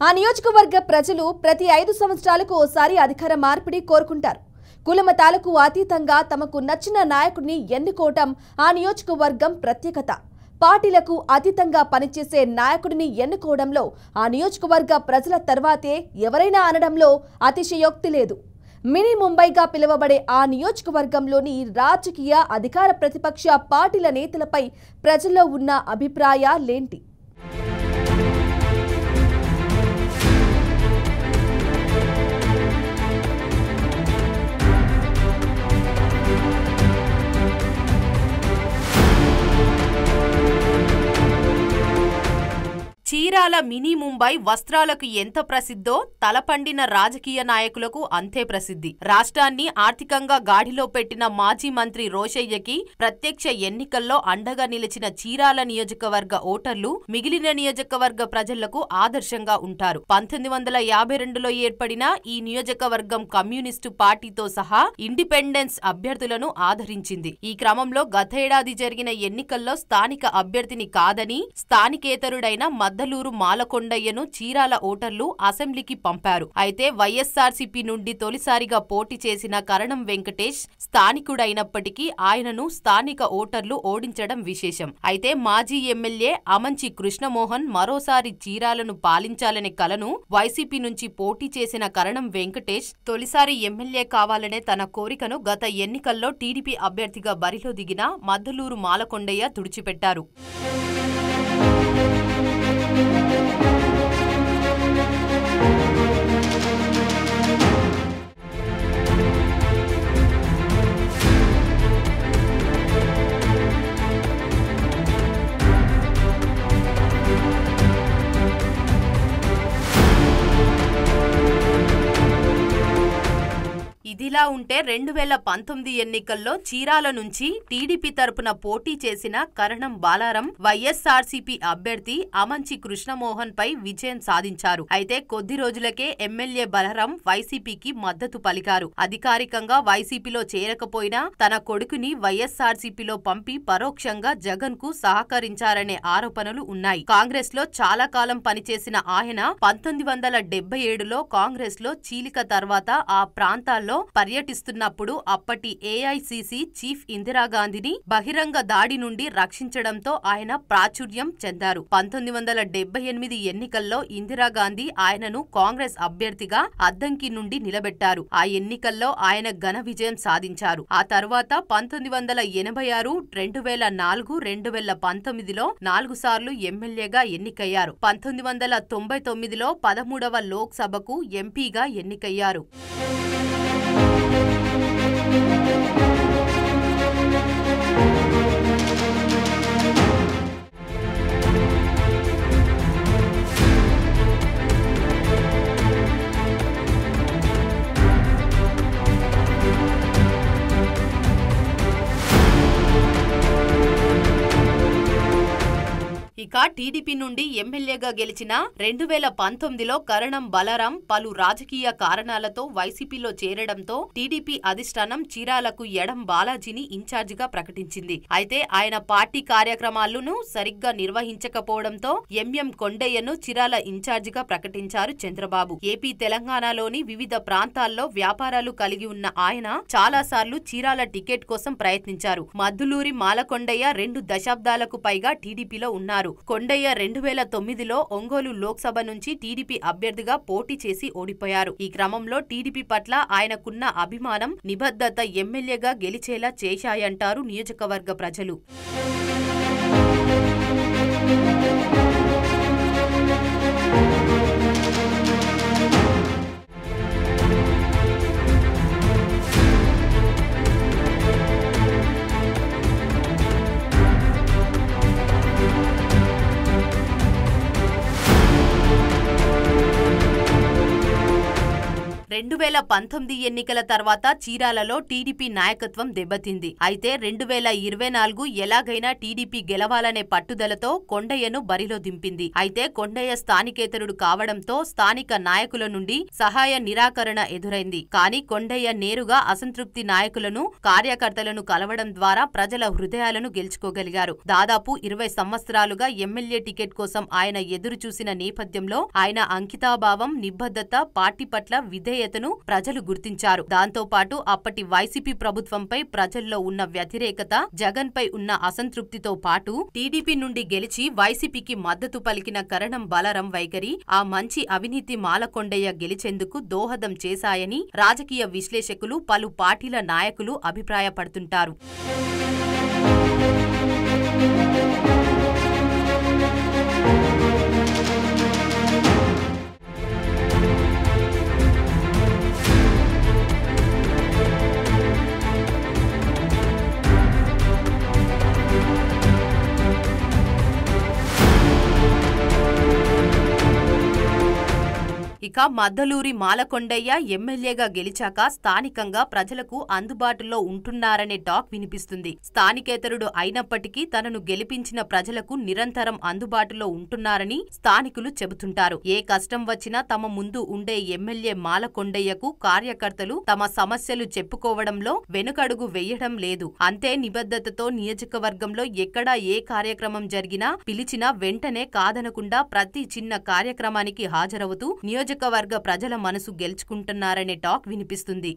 ఆ నియోజకవర్గ ప్రజలు ప్రతి 5 సంవత్సరాలకు ఓసారి అధికార మార్పిడి కోరుకుంటారు. కులమతాలకు అతీతంగా తమకు నచ్చిన నాయకుడిని ఎన్నుకోవటం ఆ నియోజకవర్గం ప్రత్యేకత. పార్టీలకు అతీతంగా పనిచేసే నాయకుడిని ఎన్నుకోవడంలో ఆ నియోజకవర్గ ప్రజల తర్వాతే ఎవరైనా అనడంలో అతిశయోక్తి లేదు. మినీ ముంబైగా పిలువబడే ఆ నియోజకవర్గంలోని రాజకీయ అధికార ప్రతిపక్ష పార్టీల నేతలపై ప్రజల్లో ఉన్న అభిప్రాయాలేంటి? చీరాల మినీ ముంబై వస్త్రాలకు ఎంత ప్రసిద్ధో తలపండిన రాజకీయ నాయకులకు అంతే ప్రసిద్ధి. రాష్ట్రాన్ని ఆర్థికంగా గాడిలో పెట్టిన మాజీ మంత్రి రోశయ్యకి ప్రత్యక్ష ఎన్నికల్లో అండగా నిలిచిన చీరాల నియోజకవర్గ ఓటర్లు మిగిలిన నియోజకవర్గ ప్రజలకు ఆదర్శంగా ఉంటారు. 1952లో ఏర్పడిన ఈ నియోజకవర్గం కమ్యూనిస్టు పార్టీతో సహా ఇండిపెండెన్స్ అభ్యర్థులను ఆదరించింది. ఈ క్రమంలో గతేడాది జరిగిన ఎన్నికల్లో స్థానిక అభ్యర్థిని కాదని స్థానికేతరుడైన మద్దలూరు మాలకొండయ్యను చీరాల ఓటర్లు అసెంబ్లీకి పంపారు. అయితే వైఎస్ఆర్సీపీ నుండి తొలిసారిగా పోటీ చేసిన కరణం వెంకటేష్ స్థానికుడైనప్పటికీ ఆయనను స్థానిక ఓటర్లు ఓడించడం విశేషం. అయితే మాజీ ఎమ్మెల్యే అమంచి కృష్ణమోహన్ మరోసారి చీరాలను పాలించాలనే కలను వైసీపీ నుంచి పోటీ చేసిన కరణం వెంకటేష్ తొలిసారి ఎమ్మెల్యే కావాలనే తన కోరికను గత ఎన్నికల్లో టీడీపీ అభ్యర్థిగా బరిలో దిగిన మద్దలూరు మాలకొండయ్య తుడిచిపెట్టారు. ఇదిలా ఉంటే 2019 ఎన్నికల్లో చీరాల నుంచి టీడీపీ తరపున పోటీ చేసిన కరణం బాలారం వైఎస్ఆర్సీపీ అభ్యర్థి అమంచి కృష్ణమోహన్ పై విజయం సాధించారు. అయితే కొద్ది రోజులకే ఎమ్మెల్యే బలరాం వైసీపీకి మద్దతు పలికారు. అధికారికంగా వైసీపీలో చేరకపోయినా తన కొడుకుని వైఎస్ఆర్సీపీలో పంపి పరోక్షంగా జగన్ కు సహకరించారనే ఆరోపణలు ఉన్నాయి. కాంగ్రెస్ లో చాలా కాలం పనిచేసిన ఆయన 1977లో కాంగ్రెస్ లో చీలిక తర్వాత ఆ ప్రాంతాల్లో పర్యటిస్తున్నప్పుడు అప్పటి ఏఐసీసీ చీఫ్ ఇందిరాగాంధీని బహిరంగ దాడి నుండి రక్షించడంతో ఆయన ప్రాచుర్యం చెందారు. 1978 ఎన్నికల్లో ఇందిరాగాంధీ ఆయనను కాంగ్రెస్ అభ్యర్థిగా అద్దంకి నుండి నిలబెట్టారు. ఆ ఎన్నికల్లో ఆయన ఘన విజయం సాధించారు. ఆ తర్వాత 1986, 2004, 2019లో 4 సార్లు ఎమ్మెల్యేగా ఎన్నికయ్యారు. 1999లో 13వ లోక్సభకు ఎంపీగా ఎన్నికయ్యారు. ఇక టీడీపీ నుండి ఎమ్మెల్యేగా గెలిచిన 2019లో కరణం బలరాం పలు రాజకీయ కారణాలతో వైసీపీలో చేరడంతో టీడీపీ అధిష్టానం చీరాలకు ఎడం బాలాజీని ఇన్ఛార్జిగా ప్రకటించింది. అయితే ఆయన పార్టీ కార్యక్రమాలను సరిగ్గా నిర్వహించకపోవడంతో ఎంఎం కొండయ్యను చీరాల ఇన్ఛార్జిగా ప్రకటించారు చంద్రబాబు. ఏపీ, తెలంగాణలోని వివిధ ప్రాంతాల్లో వ్యాపారాలు కలిగి ఉన్న ఆయన చాలాసార్లు చీరాల టికెట్ కోసం ప్రయత్నించారు. మద్దులూరి మాలకొండయ్య 2 దశాబ్దాలకు పైగా టీడీపీలో ఉన్నారు. కొండయ్య 2009లో ఒంగోలు లోక్సభ నుంచి టీడీపీ అభ్యర్థిగా పోటీ చేసి ఓడిపోయారు. ఈ క్రమంలో టీడీపీ పట్ల ఆయనకున్న అభిమానం, నిబద్ధత ఎమ్మెల్యేగా గెలిచేలా చేశాయంటారు నియోజకవర్గ ప్రజలు. 2019 ఎన్నికల తర్వాత చీరాలలో టీడీపీ నాయకత్వం దెబ్బతింది. అయితే 2024 ఎలాగైనా టీడీపీ గెలవాలనే పట్టుదలతో కొండయ్యను బరిలో దింపింది. అయితే కొండయ్య స్థానికేతరుడు కావడంతో స్థానిక నాయకుల నుండి సహాయ నిరాకరణ ఎదురైంది. కానీ కొండయ్య నేరుగా అసంతృప్తి నాయకులను, కార్యకర్తలను కలవడం ద్వారా ప్రజల హృదయాలను గెలుచుకోగలిగారు. దాదాపు 20 సంవత్సరాలుగా ఎమ్మెల్యే టికెట్ కోసం ఆయన ఎదురు చూసిన నేపథ్యంలో ఆయన అంకితాభావం, నిబద్ధత, పార్టీ పట్ల విధేయతను ప్రజలు గుర్తించారు. దాంతో పాటు అప్పటి వైసీపీ ప్రభుత్వంపై ప్రజల్లో ఉన్న వ్యతిరేకత, జగన్ పై ఉన్న అసంతృప్తితో పాటు టీడీపీ నుండి గెలిచి వైసీపీకి మద్దతు పలికిన కరణం బలరాం వైఖరి, ఆ మంచి అవినీతి మాలకొండయ్య గెలిచేందుకు దోహదం చేశాయని రాజకీయ విశ్లేషకులు, పలు పార్టీల నాయకులు అభిప్రాయపడుతుంటారు. ఇక మద్దలూరి మాలకొండయ్య ఎమ్మెల్యేగా గెలిచాక స్థానికంగా ప్రజలకు అందుబాటులో ఉంటున్నారనే టాక్ వినిపిస్తుంది. స్థానికేతరుడు అయినప్పటికీ తనను గెలిపించిన ప్రజలకు నిరంతరం అందుబాటులో ఉంటున్నారని స్థానికులు చెబుతుంటారు. ఏ కష్టం వచ్చినా తమ ముందు ఉండే ఎమ్మెల్యే మాలకొండయ్యకు కార్యకర్తలు తమ సమస్యలు చెప్పుకోవడంలో వెనుకడుగు వెయ్యడం లేదు. అంతే నిబద్ధతతో నియోజకవర్గంలో ఎక్కడా ఏ కార్యక్రమం జరిగినా పిలిచినా వెంటనే కాదనకుండా ప్రతి చిన్న కార్యక్రమానికి హాజరవుతూ నియోజకవర్గ ప్రజల మనసు గెలుచుకుంటున్నారనే టాక్ వినిపిస్తుంది.